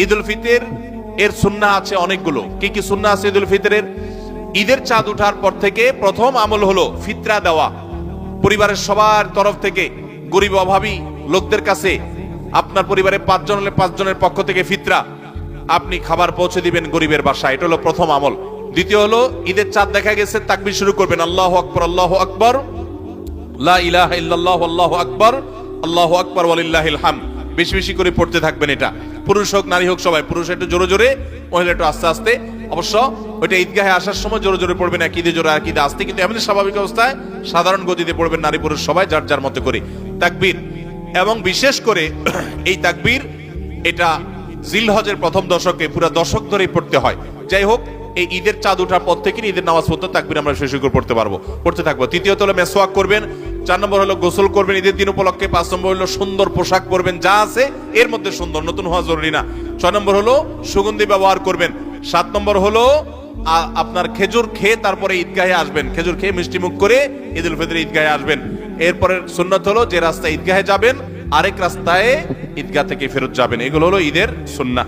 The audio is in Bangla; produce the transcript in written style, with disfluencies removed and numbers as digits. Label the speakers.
Speaker 1: ঈদ উল ফিতর এর সুন্নাহ আছে অনেকগুলো। কি কি সুন্নাহ আছে ঈদ উল ফিতরের? ঈদের চাঁদ ওঠার পর থেকে প্রথম আমল হলো ফিতরা দেওয়া। পরিবারের সবার তরফ থেকে গরিব অভাবী লোকদের কাছে আপনার পরিবারে 5 জন হলে 5 জনের পক্ষ থেকে ফিতরা আপনি খাবার পৌঁছে দিবেন গরিবের বাসায়। এটা হলো প্রথম আমল। দ্বিতীয় হলো ঈদের চাঁদ দেখা গেছে তাকবীর শুরু করবেন, আল্লাহু আকবার আল্লাহু আকবার, লা ইলাহা ইল্লাল্লাহু আল্লাহু আকবার আল্লাহু আকবার ওয়ালিল্লাহিল হামদ। বেশি বেশি করে পড়তে থাকবেন। এটা পুরুষ হোক নারী হোক সবাই, পুরুষ একটু জোরে জোরে, মহিলা একটু আস্তে আস্তে। অবশ্য ওইটা ঈদগাহে আসার সময় জোরে জোরে পড়বেন, এক ঈদে জোরে এক ঈদে আস্তে, কিন্তু এমনি স্বাভাবিক অবস্থায় সাধারণ গতিতে পড়বেন নারী পুরুষ সবাই যার যার মতো করে তাকবীর। এবং বিশেষ করে এই তাকবীর এটা জিলহজের প্রথম দশকে পুরো দশক ধরেই পড়তে হয়। যাই হোক, এই ঈদের চাঁদ ওঠার পর থেকে ঈদের নামাজ পড়তে তাকবীর আমরা শেষ করে পড়তে থাকবো। তৃতীয়ত হলো মেসওয়াক করবেন। 4 নম্বর হলো গোসল করবেন ঈদের দিন উপলক্ষে। 5 নম্বর হলো সুন্দর পোশাক পরবেন, যা আছে এর মধ্যে সুন্দর, নতুন হওয়া জরুরি না। 6 নম্বর হলো সুগন্ধি ব্যবহার করবেন। 7 নম্বর হলো আপনার খেজুর খেয়ে তারপরে ঈদগাহে আসবেন, খেজুর খেয়ে মিষ্টি মুখ করে ঈদ উল ফিতর ঈদগাহে আসবেন। এরপরের সুন্নাত হলো যে রাস্তায় ঈদগাহে যাবেন আরেক রাস্তায় ঈদগাহ থেকে ফেরত যাবেন। এগুলো হলো ঈদের সুন্নাহ।